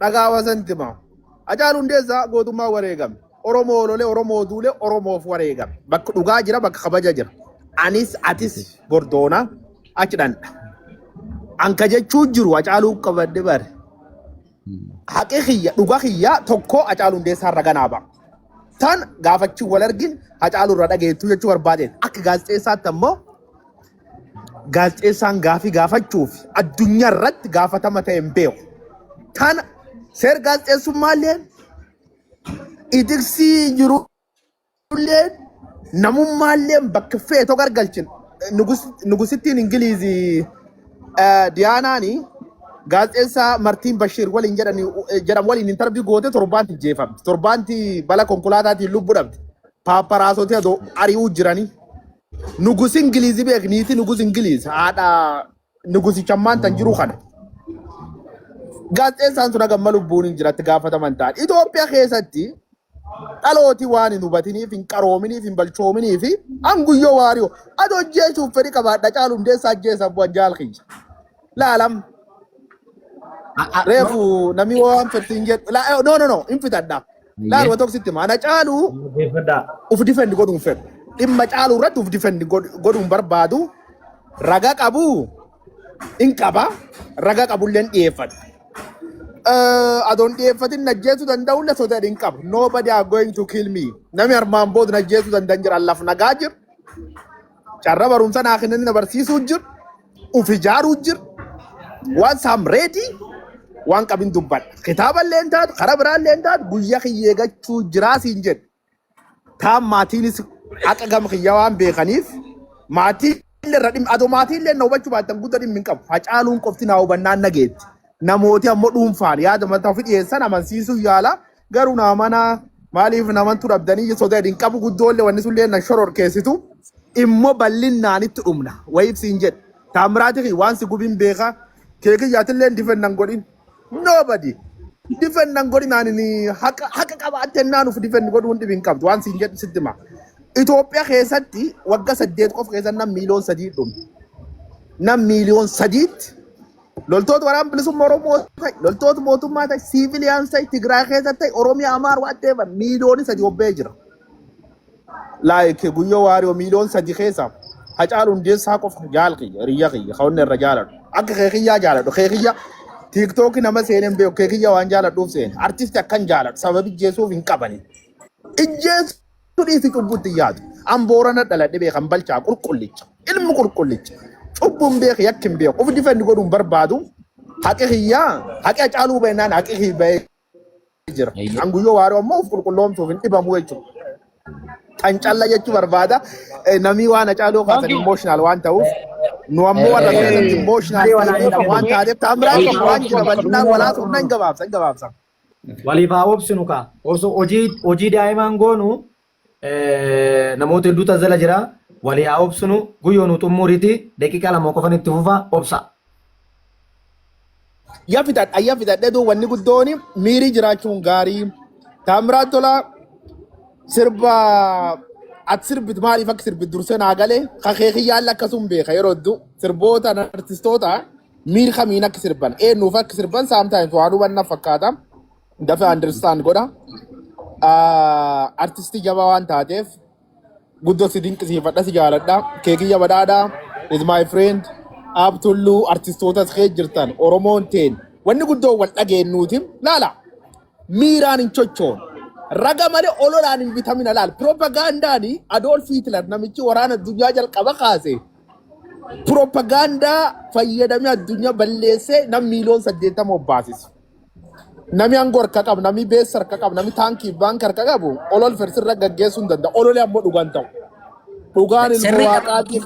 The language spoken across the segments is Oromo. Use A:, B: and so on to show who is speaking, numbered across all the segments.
A: dhagaa wasantima Hacaaluun Hundeessaa gootummaa wareegame Oromoo lolee Oromoo duulee Oromoof wareegame bakka dhugaa jira bakka kabaja jira anis atis bordoona achi dhandha anka jechuu jiru Hacaaluu qabadde bare haqee xiyya dhugaa xiyya tokko Hacaaluu Hundeessaa raganaa ba'a tan gaafachuu wal argin Hacaaluu irra dhageettuu jechuu barbaadeen akka gaazexeessaatti ammoo gaazexeessaan gaafii gaafachuuf addunyaa irratti gaafatama ta'e hin beeku tan seer gaazexeessummaallee idiksi jirullee namummaallee bakka feetoo gargalchin nugusittiin Ingilizii Diyaanaani gaazexeessaa Martiin Bashiir waliin jedhamu waliin intarviyuu goote torbaanti jeefamte torbaanti bala konkolaataatiin lubbuu dhabde paapparaasotii adoo ari'uu jiranii nugus Ingilizii beekniiti nugus Ingiliz haadha nugusicha tan jiru kana gaazexeessaan sun hagamma lubbuun hin jiratti gaafataman ta'an Itoophiyaa keessatti dhalooti waan hin hubatiniif hin qaroominiif hin balchoominiif hanguyyoo waariyoo adoo jechuuf fedhi qabaadha Hacaaluu Hundeessaa ajjeesan bu'an jaalkiyya laalam reefu namni waan fedhiin jedhu no hin fitadha laal wa toksitti maan Hacaaluu uf difendi godhuun fedhu dhimma Hacaaluu irratti uf difendi godhuun barbaadu raga qabu in qaba raga qabulleen dhiyeeffadha adon dhiyeeffatin najjeesuu danda'ulle sodaa hin qabu nobody are going to kill me nami armaan booda najjeesuu danda'an jira laf nagaa jir carra barumsa naa kennanii na barsiisuu jir uf ijaaruu jir once I'm ready waan qabin dubbadha kitaaballee hin taatu karaa biraallee hin taatu guyyaa kiyyeegachuu jiraasiin jedhu taan maatiinis haqa gama kiyyaa waan beekaniif maatiin irra dhimma adoo maatiillee na hubachuu baattan guddaa dhimmi hin qabu Hacaaluun qofti naa hubannaan nageetti namooti ammoo dhuunfaan yaada mataa ofii dhiyeessan amansiisuu yaala garuu naamana maaliif namantu dhabdanii sodaa hin qabu guddoollee wanni sullee na shoror keessitu immoo bal'innaanitti dhumna wayibsiin jedhe taamiraati waan si gubin beeka keekiyyaattillee difennan godhin nobody difennan godhin aanini haqa qabaattennaan uf difenni godhuun dhibin qabdu waan siin jedhu sitti hima Itoophiyaa keessatti wagga 8 qofa keessatti nam miiliyoon 3 dhume nam miiliyoon 3tti loltoota waraana bilisummaa Oromoo ta'e loltoota mootummaa ta'e siiviliyaans ta'e Tigraay keessatti ta'e Oromiyaa Amaar waan ta'eef miiliyoonii 3 obbee jira like guyyoo waariyoo miiliyoon 3 keessa Hacaaluu Hundeessaa qofa jaalqiyya riyya qiyya kawanne irra jaaladhu akka keekiyyaa jaaladhu keekiyya TikTok nama seeneen beeku keekiyya waan jaaladhuuf seen artisti akkan jaaladhu sababi jeesuuf hin qabani ijjeessu dhiisi cubbutti yaadu amboorana dhaladhe beekan balchaa qulqullicha ilmu qulqullicha cubbuun beek yakkin beek uf difendi godhuun barbaadu haqi kiyyaa haqi Hacaaluu beennaan haqi hibbee jira anguyyoo waaroo ammoo uf qulqulloomsuuf hin dhibamu jechuudha kan calla jechuu barbaada namni waan Hacaaluu kaasan emotional waan ta'uuf nu ammoo warra keessatti emotional waan taateef taamiraaf waan jira bal'inaan walaas humna hin gabaabsa
B: waliif haa obsinu kaa osoo hojii daa'imaan goonu namoota hedduu tajaajila jira walii haa obsinu guyyoo nu xumuriiti daqiiqaa 2 qofan itti fufa obsa
A: yaa fitadhe duu wanni guddooni miirii jiraachuun gaarii taamiraat tolaa sirba ati sirbit maaliif akka sirbit dursee naa galee kakeekiyyaalla akkasum beeka yeroo hedduu sirboota artistoota miir kamiin akka sirban eenyuuf akka sirban sometimes waan hubanna fakkaata dafee understand godha artistii jabaa waan taateef guddoo si dinqisiifadha si jaaladha keekiyya badhaadhaa is my friend abtulluu artistootas kee jirtan Oromoon teen wanni guddoo wal dhageennuuti laala miiraan hin chochoon raga malee ololaan hin bitamina laal propagaandaani Adolf Hitler namichi waraana addunyaa jalqaba kaase propagaandaa fayyadamee addunyaa balleessee nam miiliyoon 80 obbaasisu nami aangoo harka qabu nami beessa harka qabu nami taankii baanka harka qabu olol fersirra gaggeessuu hin danda'a ololee ammoo dhugaan ta'u dhugaan ilma waaqaatiif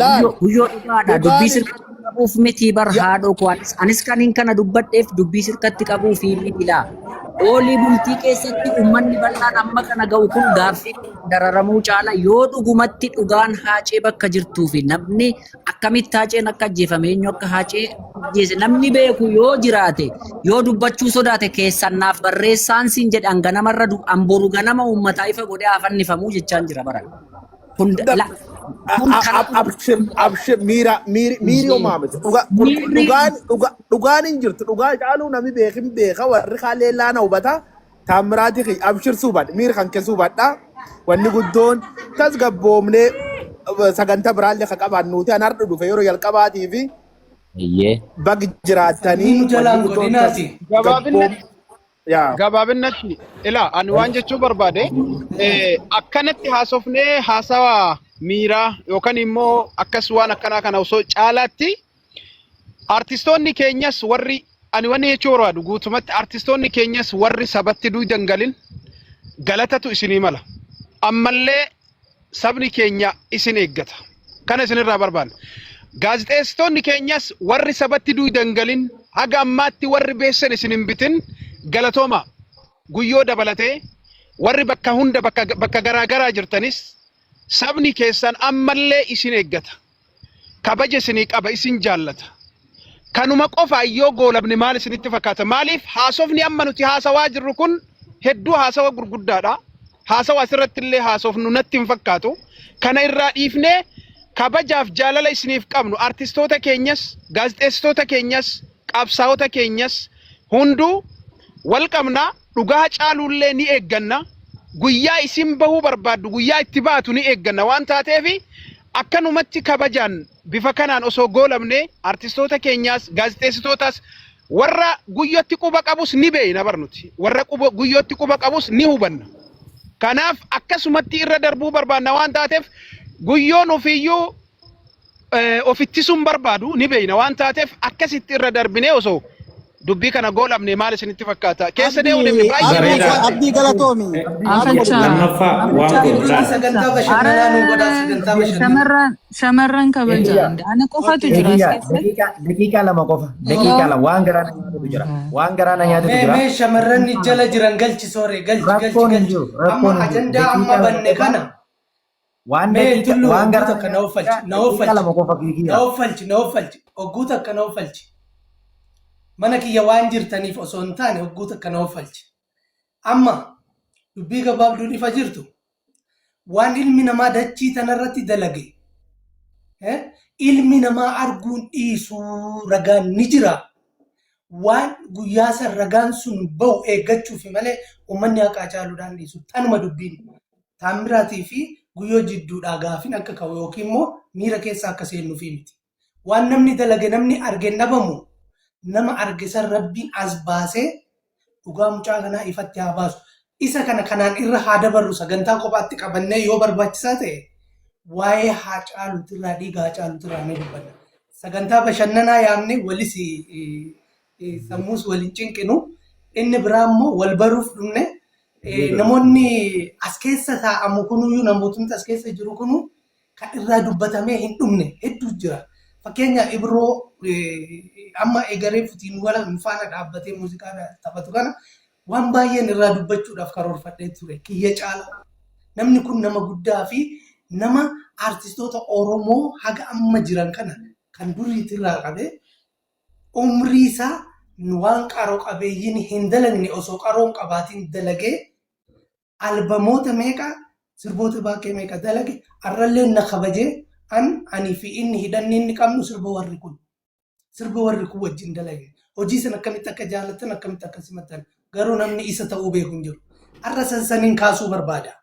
A: laal
C: guyyoo dhugaadha dubbii sirkatti qabuuf miti bar haadhoo kuwaanis anis kaniin kana dubbadheef dubbii sirkatti qabuuf miti laa olii bultii keessatti uummanni bal'aan amma kana ga'u kun gaaffii dararamuu caala yoo dhugumatti dhugaan haacee bakka jirtuu fi namni akkamitti haaceen akka ajjeefame eenyu akka haacee ajjeese namni beeku yoo jiraate yoo dubbachuu sodaate keessannaaf barreessaan siin jedhan ganamarra amboru ganama uummataa ifa godhee afannifamuu jechaan jira bara.
A: abshir miiri uumamte dhugaan hin jirtu dhugaa caaluu namni beekin beeka warri kaalee laana hubata taamiraati ki abshir suubadha miiri kan kee suubadha wanni guddoon tasgabboomnee sagantaa biraallee ka qabaannuuti an har'a dhufe yeroo jalqabaatii fi bag jiraatanii
D: jalaan godinaati gabaabinatti ila ani waan jechuu barbaade akkanatti haasofnee haasawa miiraa yookaan immoo akkas waan akkanaa kana osoo caalaatti artistoonni keenyas warri ani wanni jechuu barbaadu guutumatti artistoonni keenyas warri sabatti duu dangalin galatatu isinii mala ammallee sabni keenya isin eeggata kana isinirraa barbaanna gaazexeessitoonni keenyas warri sabatti duu dangalin haga ammaatti warri beessan isin hin bitin galatooma guyyoo dabalatee warri bakka hunda bakka garaagaraa jirtanis sabni keessan ammallee isin eeggata kabaja isinii qaba isin jaallata kanuma qofa yoo goolabne maal isinitti fakkaata maaliif haasofni amma nuti haasawaa jirru kun hedduu haasawa gurguddaadha haasawa asirratti illee haasofnu natti hin fakkaatu kana irraa dhiifnee kabajaaf jaalala isiniif qabnu artistoota keenyas gaazexeessitoota keenyas qabsaa'ota keenyas hunduu wal qabna dhugaa caaluullee ni eegganna guyyaa isin bahuu barbaaddu guyyaa itti baatu ni eegganna waan taateef akkanumatti kabajaan bifa kanaan osoo goolabne artistoota keenyaas gaazexeessitootas warra guyyootti quba qabus ni beeyna barnuti warra guyyootti quba qabus ni hubanna kanaaf akkasumatti irra darbuu barbaanna waan taateef guyyoon ofiyyuu ofittisuun barbaadu ni beeyna waan taateef akkasitti irra darbinee osoo dubbii kana goolabne maal isinitti fakkaata keessa deemu deemne baay'ee
E: abdii galatoomi
F: lammaffaa waan godhaa
D: sagantaa bashannanaa nu godhaa sagantaa bashannanaa
G: shamarran kabajaan ana qofatu jira
B: daqiiqaa lama qofa daqiiqaa lama waan garaana nyaatutu jira waan garaana nyaatutu jira
D: mee shamarran jala jiran galchi soore galchi amma ajandaa amma banne kana
B: waan daqiiqaa waan garaana
D: na offalchi ogguuta akka na offalchi mana kiyya waan jirtaniif osoo hin taane ogguuta akka na offalchi amma dubbii gabaabduun ifa jirtu waan ilmi namaa dachii tanarratti dalage ilmi namaa arguun dhiisuu ragaan ni jira waan guyyaa san ragaan sun bahu eeggachuuf malee uummanni haqaa caaluudhaan dhiisu tanuma dubbiin taamiraatii fi guyyoo jidduudhaa gaafin akka ka'u yookiin immoo miira keessa akka seennuufi miti waan namni dalage namni arge dhabamu nama arge san rabbiin as baasee dhugaa mucaa kanaa ifatti haa baasu isa kana kanaan irra haa dabarru sagantaa kophaatti qabannee yoo barbaachisaa ta'e waa'ee haa caalutirraa dhiiga haa caalutirraa ni dubbanna sagantaa bashannanaa yaamne walis sammuus waliin cinqinu inni biraa immoo wal baruuf dhumne namoonni as keessa taa'amu kunuyyuu namootni as keessa jiru kunu kan irraa dubbatamee hin dhumne hedduu jira fakkeenya Ibroo amma egaree futiin wala faana dhaabbatee muuziqaa taphatu kana waan baay'een irraa dubbachuudhaaf karoorfadhee ture kiyya caala namni kun nama guddaa fi nama artistoota Oromoo haga amma jiran kana kan duriitirraa qabee umrii isaa waan qaroo qabeeyyiin hin dalagne osoo qaroon qabaatiin dalagee albamoota meeqa sirboota baakee meeqa dalage arrallee na kabajee ani fi inni hidhanni inni qabnu sirba warri kun wajjin dalage hojii san akkamitti akka jaalatan akkamitti akka simatan garuu namni isa ta'uu beeku hin jiru arra sansaniin kaasuu barbaada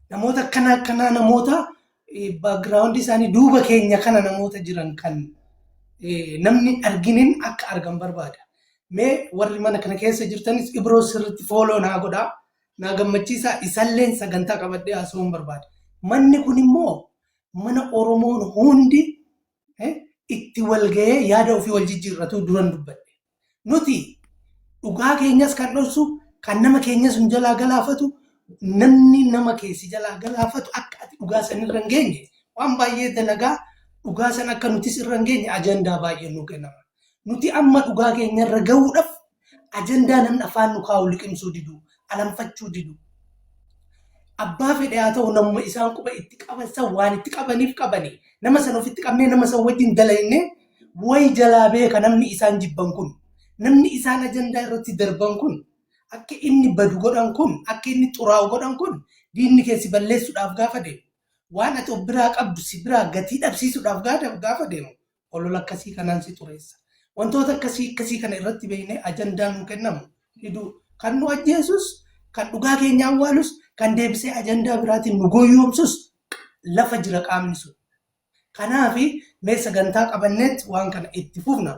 D: namoota akkanaa namoota background isaanii duuba keenya kana namoota jiran kan namni arginin akka argan barbaada mee warri mana kana keessa jirtanis Ibroo sirriitti follow naa godhaa naa gammachiisaa isalleen sagantaa qabadhee haasa'uun barbaada manni kun immoo mana Oromoon hundi itti walga'ee yaada ofii wal jijjiirratu duran dubbadhe nuti dhugaa keenyas kan dhorsu kan nama keenyas hin jalaa galaafatu namni nama keessi jalaa galaafatu akka ati dhugaa san irra hin geenye waan baay'ee dalagaa dhugaa san akka nutis irra hin geenye ajandaa baay'ee nu kennama nuti amma dhugaa keenya irra ga'uudhaaf ajandaa namni afaan nu kaa'u liqimsuu didu alanfachuu didu abbaa fedhe haa ta'u namuma isaan quba itti qaban san waan itti qabaniif qabani nama san ofitti qabnee nama san wajjin dalagne way jalaa beeka namni isaan jibban kun namni isaan ajandaa irratti darban kun akka inni badu godhan kun akka inni xuraa'u godhan kun diinni keessi balleessuudhaaf gaafa deemu waan ati of biraa qabdu si biraa gatii dhabsiisuudhaaf gaafa deemu olola akkasii kanaan si xureessa. Wantoota akkasii kana irratti beeknee ajandaa nu kennamu hiduu kan nu ajjeesus kan dhugaa keenya awwaalus kan deebisee ajandaa biraatiin nu gooyyoomsus lafa jira qaamni sun. Kanaaf mee sagantaa qabanneetti waan kana itti fufna.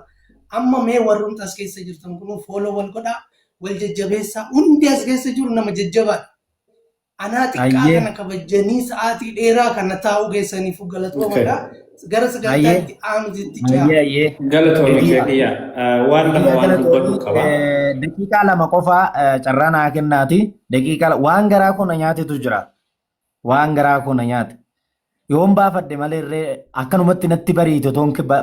D: Amma mee warroon as keessa jirtan kun fooloo wal godhaa wal jajjabeessaa hundi as keessa jiru nama jajjabaadha. Anaa xiqqaa kana kabajanii sa'aatii dheeraa kana taa'uu geessaniif galatoomaa. Gara sagantaatti aanutti
F: Galatoomii waan lama waan dubbadhu qaba.
B: Daqiiqaa lama qofa carraa naa kennaati. Daqiiqaa waan garaa kuna nyaatetu jira. Waan garaa kuna nyaate. Yoon baafadhe malee irree akkanumatti natti bariite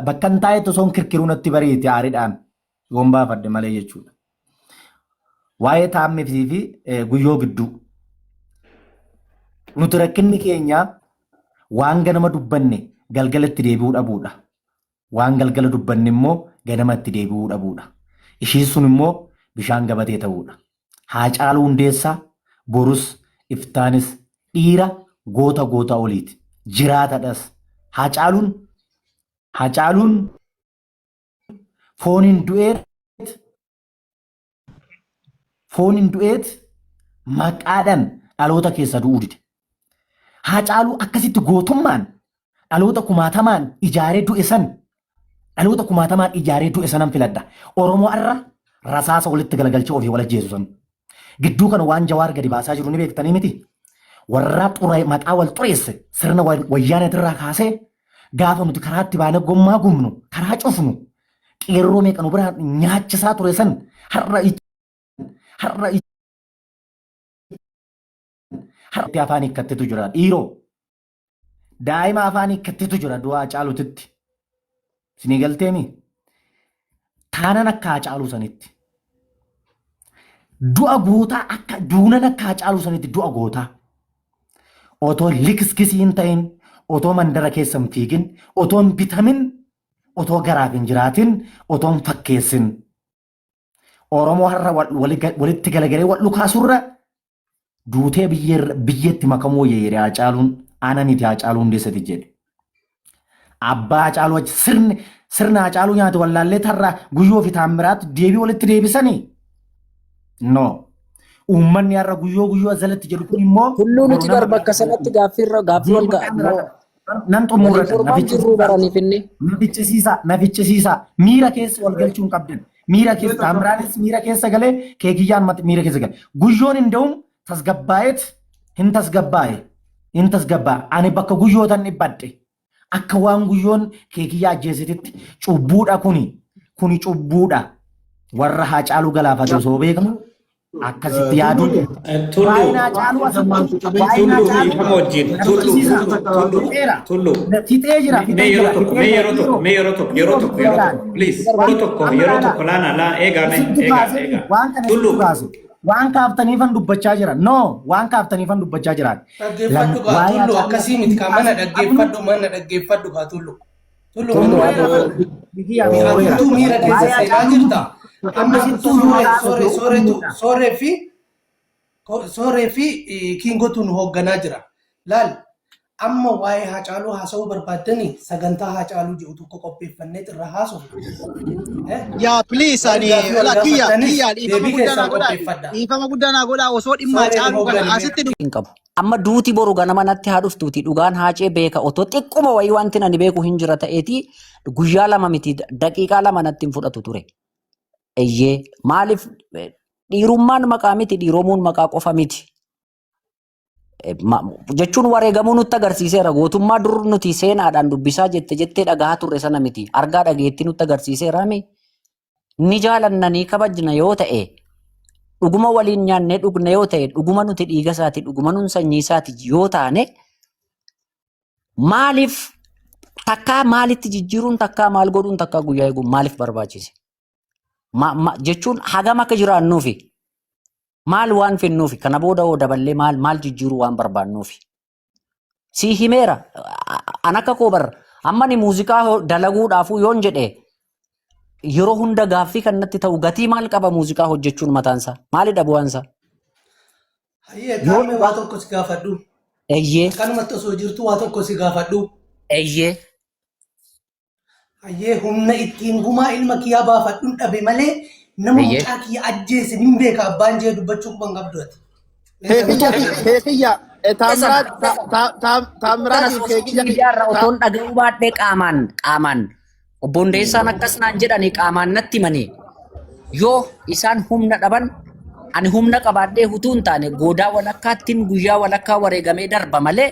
B: bakka hin taa'etu soon kirkiruu natti bariite aariidhaan yoon baafadhe malee jechuudha. Waa'ee taammifii fi guyyoo gidduu. Nuti rakkinni keenya waan ganama dubbanne galgalatti deebi'uu dhabuudha. Waan galgala dubbanne immoo ganamatti deebi'uu dhabuudha. Ishiin sun immoo bishaan gabatee ta'uudha. Haacaaluu Hundeessaa borus iftaanis dhiira goota oliiti. Jiraatadhas. Haacaaluun fooniin du'eet maqaadhaan dhaloota keessa du'uu dide. Haacaaluu akkasitti gootummaan dhaloota kumaatamaan ijaaree du'e sanan filadha. Oromoo irra rasaasa walitti galagalchee ofii wal ajjeesu san. Gidduu kana waan Jawaar gadi baasaa jiru ni beektanii miti. Warra maqaa wal xureesse sirna wayyaaneetirraa kaasee gaafa nuti karaatti baanee gommaa gumnu karaa cufnu qeerroo meeqa nu biraa nyaachisaa ture san har'a afaan hiikkattetu jira dhiiroo daa'ima afaan hiikkattetu jira du'a Haacaaluutitti isinii galteemi taanan akka Haacaaluu sanitti du'a gootaa akka duunan akka Haacaaluu sanitti du'a gootaa otoo likiskisii hin ta'in otoo mandara keessa hin fiigin otoo hin bitamin otoo garaaf hin jiraatin otoo hin fakkeessin Oromoo har'a walitti galagalee wal dhukaasurra duutee biyyeetti makamuu yeere Haacaaluun aananiiti Haacaaluu Hundeessati jedhe. Abbaa Haacaaluu achi sirna Haacaaluu nyaate wallaallee tarraa guyyoo fi taammiraatti deebii walitti deebisanii? No. Uummanni har'a guyyoo asalatti jedhu kun immoo
C: Hulluu nuti darba akka sanatti gaaffii wal ga'a.
B: Nan xumurata na ficcisiisa miira keessa wal galchuun qabdan. Miira keessa taamiraanis miira keessa galee keekiyyaan miira keessa galee. Guyyoon hin da'uun hin tasgabbaa'e. Ani bakka guyyootan dhibbadhe. Akka waan guyyoon keekiyyaa ajjeesititti cubbuudha kuni cubbuudha. Warra Haacaaluu galaafate osoo beekamu akkasitti yaaduun. Fixee jira.
F: Yeroo tokko laana eegaa.
B: Waan kaaftaniifan dubbachaa jiran. No, waan kaaftaniifan dubbachaa jiran.
D: Dhaggeeffadhu kaa tullu akkasii miti kaa mana dhaggeeffadhu kaa tullu. Tullu miira keessa seenaa jirta. Amma sooree fi kiingotuun hoogganaa jira. Laal amma waa'ee Haacaaluu haasa'uu barbaaddanii sagantaa Haacaaluu jedhu tokko qopheeffannee irra haasa'u.
E: Yaa please ani kiyya dhiifama guddaa godhaa osoo dhimma Haacaaluu kana asitti
C: qabu. Amma duuti boru ganama natti haa dhuftuuti dhugaan haacee beeka otoo xiqquma wayii wanti ani beeku hin jira ta'eeti guyyaa lama miti daqiiqaa lama natti hin fudhatu ture. Eyyee maaliif dhiirummaan maqaa miti dhiiromuun maqaa qofa miti. Jechuun wareegamuu nutti agarsiiseera gootummaa dur nuti seenaadhaan dubbisaa jettee dhagahaa turre sana miti argaa dhageetti nutti agarsiiseera mi ni jaalannanii kabajna yoo ta'e dhuguma waliin nyaannee dhugna yoo ta'e dhuguma nuti dhiiga isaati dhuguma nun sanyii isaati yoo taane maaliif takkaa maalitti jijjiiruun takkaa maal godhuun takkaa guyyaa eeguun maaliif barbaachise? Jechuun hagam akka jiraannuufi maal waan fennuufi kana booda hoo daballee maal jijjiiruu waan barbaannuufi si himeera an akka koo bar amma ni muuziqaa dalaguudhaafuu yoon jedhe yeroo hunda gaaffii kanatti ta'u gatii maal qaba muuziqaa hojjechuun mataansa maalidha bu'aansa?
D: Hayyee taa'ee waa tokko si gaafadhu
C: Eyyee.
D: Akkanumatti osoo jirtu waa tokko si gaafadhu.
C: Eyyee.
D: Ayyee humna ittiin gumaa ilma kiyyaa baafadhuun dhabe malee nama mucaa kiyya ajjeese nin beeka abbaan jee dubbachuu quban qabduati.
A: Keekiyya Taamiraatiif keekiyya
C: Miidiyaarra otoon dhaga'uu baadhee qaamaan obbo Hundeessaan akkas naan jedhanii qaamaan natti himanii yoo isaan humna dhaban ani humna qabaadhee utuu hin taane goodaa walakkaattiin guyyaa walakkaa wareegamee darba malee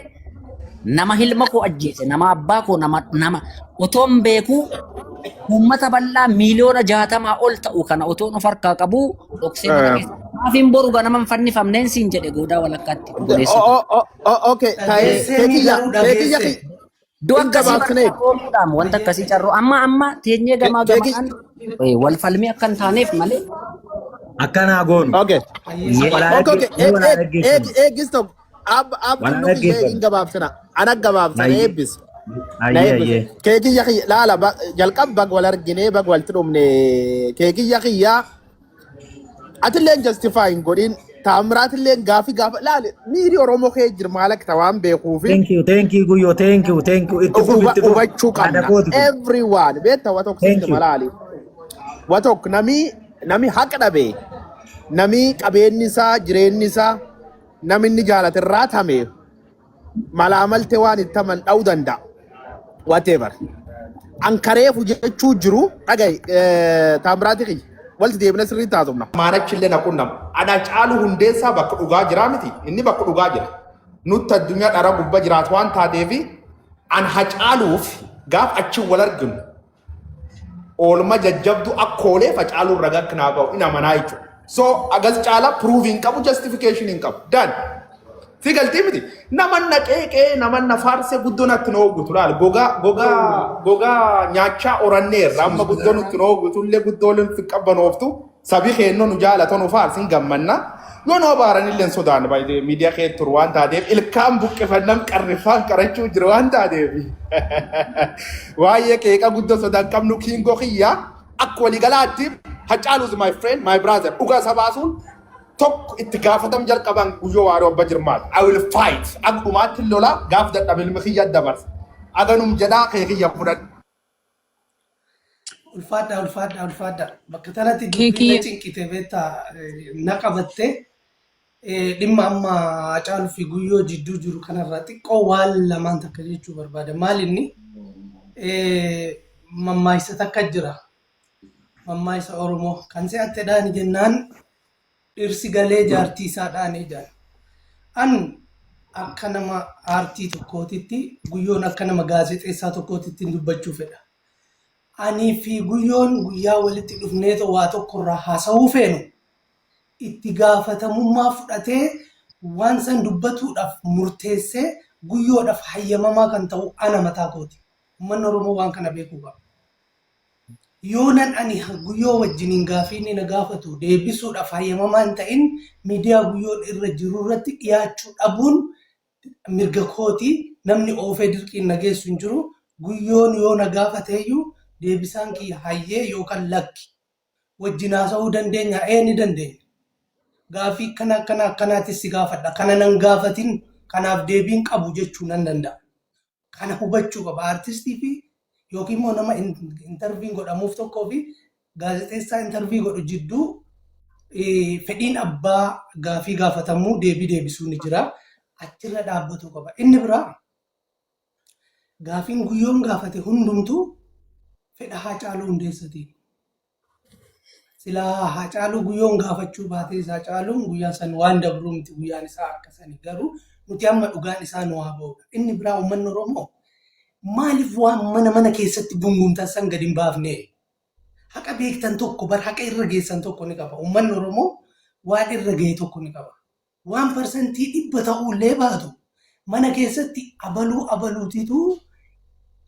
C: nama ilma koo ajjeese nama abbaa koo nama otoon beekuu uummata bal'aa miliyoona 60 ol ta'u kana otoon of harkaa qabu dhoksee mana keessa maafiin boru ganaman fannifamneen siin jedhe goodaa walakkaatti
A: okay keekiyya
C: du'a akkasii barbaadaan wanta akkasii carroo amma teenyee gamaa gamaan wal falmii akka hin taaneef malee
B: Akkana goonu.
A: okay eegisto abbu nuki hin gabaabsina ana gabaabsana eebbis keekiyya laala jalqab bag wal argine bag wal tudumne keekiyya kiyya atilleen justifying godin Taamiraatiilleen gaafi laale miiri Oromoo kee jira maalak tawaan beekuufi.
B: Thank you Guyyo, thank you.
A: Hubachuu qabna. Everyone beektaa watok sitti malaali. Watok nami haqa dhabe nami qabeenyi isaa jireenyi isaa nami inni jaalate irraa tame malaamaltee waan itti aman dha'uu danda'a. Whatever. Ankareefu jechuu jiru dhagaye Taamiraatii kiyya. Walti deebina sirrii taasifna. Maanachillee naqunnam. Ana caalu hundeessaa bakka dhugaa jira miti. Inni bakka dhugaa jira. Nutti addunyaa dhara gubbaa jiraatu waan taateefi an hacaaluuf gaaf achi wal arginu. Oolma jajjabdu akkoolee facaaluu irra gakkinaa ga'u ina manaa jechuudha. So agas caala proving qabu justification hin qabu. Done. Si galtii miti. Namanna qeeqee namanna faarsee guddoo natti noogutu laal gogaa nyaachaa oranneerra amma guddoo nutti noogutu illee guddoo fi qabbanooftu sabii keennoo nu jaalatan nu faarsin gammanna yoo noo baaranillee sodaan baay'ee miidiyaa kee turu waan taateef ilkaan buqqifannam qarrifaan qarachuu jira waan taateef waa'ee qeeqa guddoo sodaan qabnu kiingoo kiyyaa akka waliigalaatti Hacaaluus my friend my brother dhugaa sabaasuun tokko itti gaafatam jalqaban guyyoo waaroo abba jirmaal I will fight agdumaatti lola gaaf dadhabe ilmi kiyya dabarsa aganum jedhaa kee kiyya fudhadhu.
D: Ulfaadha bakka tanatti dubbii cinqite beektaa na qabatte dhimma amma Hacaaluu fi Guyyoo jidduu jiru kanarraa xiqqoo waan lamaan takka jechuu barbaada. Maal inni mammaayisa takka jira mammaayisa Oromoo kan se'attedhaan jennaan dhirsi galee jaartii isaa dhaanee jira. An akka nama aartii tokkootitti Guyyoon akka nama gaazexeessaa tokkootitti dubbachuu fedha. Ani fi Guyyoon guyyaa walitti dhufneetoo waa tokkorraa haasa'uu feenu itti gaafatamummaa fudhatee waan san dubbatuudhaaf murteessee Guyyoodhaaf hayyamamaa kan ta'u ana mataa kooti. Uummanni Oromoo waan kana beekuu qaba. Yoonan ani Guyyoo wajjiniin gaafii na gaafatu deebisuudhaaf hayyamamaa hin ta'in miidiyaa Guyyoon irra jiru irratti dhiyaachuu dhabuun mirga kooti namni oofee dirqiin na geessu hin jiru. Guyyoon yoo na gaafateeyyuu deebisaan kiyya hayyee yookaan lakki wajjin haasa'uu dandeenya ni dandeenya. Gaafii akkanaatis si gaafadha. Kana nan gaafatin kanaaf deebiin qabu jechuu nan danda'a. Kana hubachuu qaba aartistii fi yookiin immoo nama interviin godhamuuf tokkoo fi gaazexeessaa intervii godhu jidduu fedhiin abbaa gaafii gaafatamuu deebii deebisuu ni jira. Achirra dhaabbatu qaba. Inni biraa gaafiin Guyyoon gaafate hundumtuu fedha Hacaaluu Hundeessaati. Silaa Hacaaluu Guyyoon gaafachuu baatee Hacaaluun guyyaa san waan dabruu miti guyyaan isaa akkasanii garuu nuti amma dhugaan isaa nu haa ba'udha. Inni biraa uummanni Oromoo maaliif waan mana keessatti gungumtan san gadi hin baafne? Haqa beektan tokko bar haqa irra geessan tokko ni qaba. Uummanni Oromoo waan irra ga'e tokko ni qaba. Waan parsantii 100 ta'ullee baatu mana keessatti abaluutitu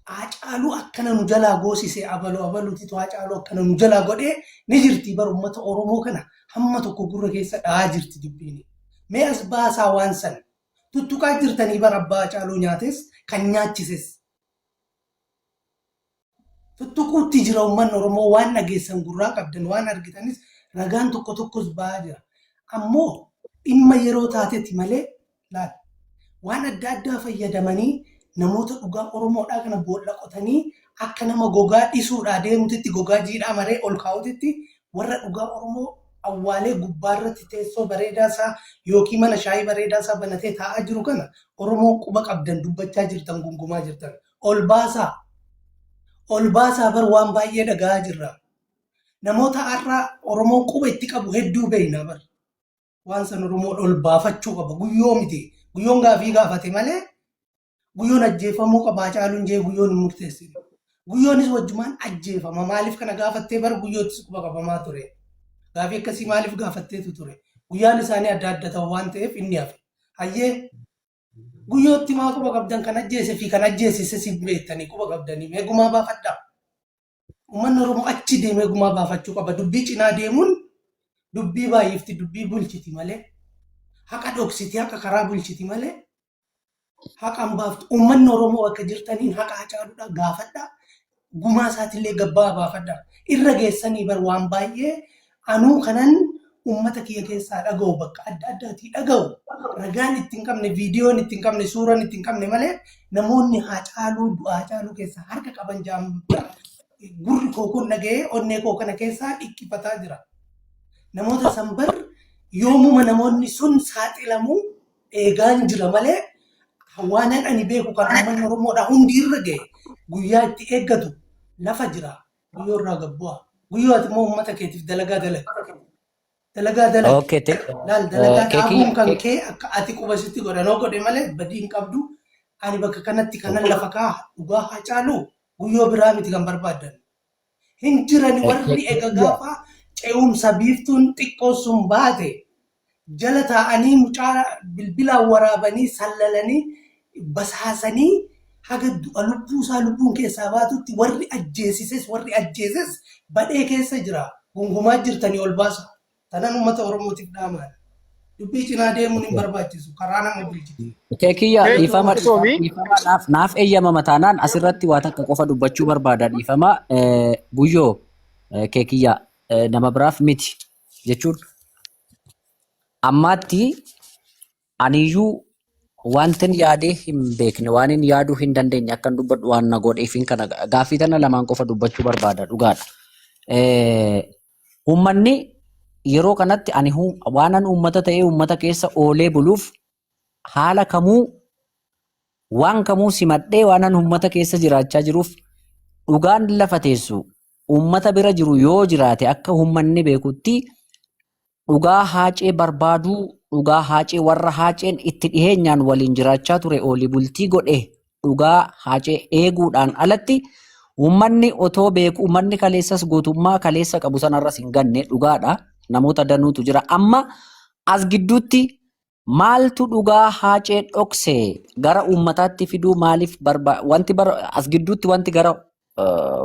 D: Hacaaluu akkana nu jalaa goosisee abaluutitu Hacaaluu akkana nu jalaa godhee ni jirti bar uummata Oromoo kana hamma tokko gurra keessa dhahaa jirti dubbiin. Mee as baasaa waan san tuttuqaa jirtanii bar abbaa Hacaaluu nyaates kan nyaachises. Tuttuquutti jira uummanni Oromoo waan dhageessan gurraa qabdan waan argitanis ragaan tokkos ba'aa jira. Ammoo dhimma yeroo taatetti malee laal waan adda addaa fayyadamanii namoota dhugaa Oromoodhaa kana boolla qotanii akka nama gogaa dhisuudhaa deemutitti gogaa jiidhaa maree ol kaa'utitti warra dhugaa Oromoo awwaalee gubbaarratti teessoo bareedaa isaa yookiin mana shaayii bareedaa isaa banatee taa'aa jiru kana Oromoo quba qabdan dubbachaa jirtan gungumaa jirtan ol baasaa bar waan baay'ee dhagaa jirra. Namoota har'a Oromoo quba itti qabu hedduu beeyna bar. Waan san Oromoo ol baafachuu qaba guyyoo miti. Guyyoon gaafii gaafate malee guyyoon ajjeefamuu qaba Haacaaluun jee guyyoon hin murteessine. Guyyoonis wajjumaan ajjeefama maaliif kana gaafattee bar guyyoottis quba qabamaa ture. Gaafii akkasii maaliif gaafatteetu ture. Guyyaan isaanii adda adda ta'u waan ta'eef inni hafe. Hayyee guyyootti maa quba qabdan kan ajjeese fi kan ajjeesise si beektanii quba qabdanii meegumaa baafadhaa. Uummanni Oromoo achi deemee gumaa baafachuu qaba. Dubbii cinaa deemuun dubbii baay'ifti dubbii bulchiti malee haqa dhoksiti haqa karaa bulchiti malee haqan baaftu. Uummanni Oromoo akka jirtaniin haqa Haacaaluudha gaafadhaa. Gumaa isaatiillee gabbaa baafadhaa. Irra geessanii bar waan baay'ee anuu kanan uummata kiyya keessaa dhaga'u bakka adda addaatii dhaga'u. Ragaan ittiin qabne viidiyoon ittiin qabne suuraan ittiin qabne malee namoonni Haacaaluu du'aa Haacaaluu keessaa harka qaban jaambara. Gurri koo kun dhaga'ee onnee koo kana keessaa dhikkifataa jira. Namoota sanbar yoomuma namoonni sun saaxilamuu eegaan jira malee waanan ani beeku kan uummanni Oromoodhaa hundi irra ga'e guyyaa itti eeggatu lafa jira. Guyyoo irraa gabbu'a. Guyyoo ati immoo uummata keetiif dalagaa dalaga. Dalagaa dalaga. Laal dalagaa dhaabuun kan kee akka ati qubasitti godhanoo godhe malee badii hin qabdu. Ani bakka kanatti kanan lafa kaa'a dhugaa Haacaaluu. Guyyoo biraa miti kan barbaadan. Hin jirani warri eega gaafa ce'umsa biiftuun xiqqoo sun baate jala taa'anii mucaa bilbilaan waraabanii sallalanii basaasanii haga du'a lubbuun keessaa baatutti warri ajjeeses badhee keessa jira. Gungumaa jirtanii ol baasa. Tanan uummata Oromootiif dhaamaan. Dubbii cinaa deemuun hin barbaachisu. Karaa nama bulchiti.
C: Kiyya dhiifama naaf eeyyamama taanaan asirratti waa takka qofa dubbachuu barbaada dhiifama buyyoo kiyya nama biraaf miti jechuun ammaatti aniyyuu wantin yaadee hin beekne waan hin yaaduu hin dandeenye akkan dubbadhu waan na godheefin kana gaaffii tana lamaan qofa dubbachuu barbaada dhugaadha. Uummanni yeroo kanatti ani waanan uummata ta'ee uummata keessa oolee buluuf haala kamuu waan kamuu simadhee waanan uummata keessa jiraachaa jiruuf dhugaan lafa teessu uummata bira jiru yoo jiraate akka uummanni beekutti dhugaa Haacee barbaaduu dhugaa Haacee warra Haaceen itti dhiheenyaan waliin jiraachaa ture oolii bultii godhe dhugaa Haacee eeguudhaan alatti uummanni otoo beeku uummanni kaleessas gootummaa kaleessa qabu sanarras hin ganne dhugaadha. Namoota danuutu jira amma as gidduutti maaltu dhugaa Haacee dhoksee gara uummataatti fiduu maaliif wanti as gidduutti wanti gara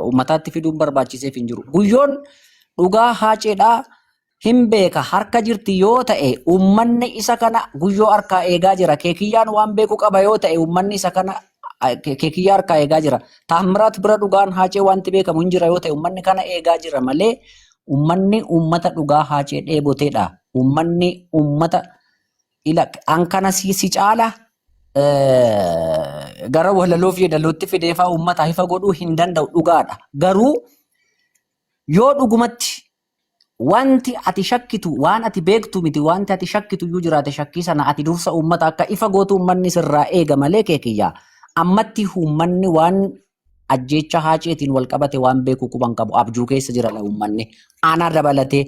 C: uummataatti fiduun barbaachiseef hin jiru. Guyyoon dhugaa Haaceedhaa hin beeka harka jirti yoo ta'e uummanni isa kana guyyoo harkaa eegaa jira. Keekiyyaan waan beeku qaba yoo ta'e uummanni isa kana keekiyyaa harkaa eegaa jira. Taammiraat bira dhugaan Haacee wanti beekamu hin jira yoo ta'e uummanni kana eegaa jira malee uummanni uummata dhugaa Haacee dheeboteedha. Uummanni uummata an kana si caala gara walaloo fi yeedalootti fideefaa uummata ifa godhuu hin danda'u dhugaadha. Garuu yoo dhugumatti wanti ati shakkitu waan ati beektu miti wanti ati shakkitu iyyuu jiraate shakkii sana ati dursa uummata akka ifa gootu uummanni sirraa eega malee keekiyyaa. Ammatti uummanni waan ajjeecha Haaceetiin wal qabate waan beeku quban qabu abjuu keessa jira uummanni. Ana dabalatee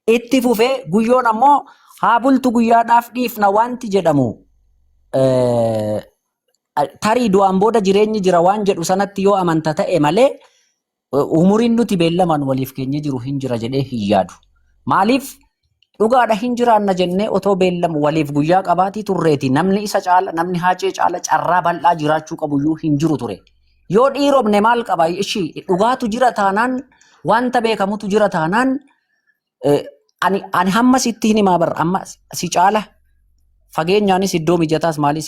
C: itti fufee guyyoon ammoo haa bultu guyyaadhaaf dhiifna wanti jedhamu tarii du'aan booda jireenyi jira waan jedhu sanatti yoo amanta ta'e malee umuriin nuti beellamaan waliif keenya jiru hin jira jedhee hin yaadu. Maaliif dhugaadha hin jiraanna jennee otoo beellamu waliif guyyaa qabaatii turreeti namni isa caala namni Haacee caala carraa bal'aa jiraachuu qabu iyyuu hin jiru ture. Yoo dhiiromne maal qaba ishii dhugaatu jira taanaan wanta beekamutu jira taanaan ani hamma sitti hin himaa barra amma si caala fageenyaanis iddoo mijataas maalis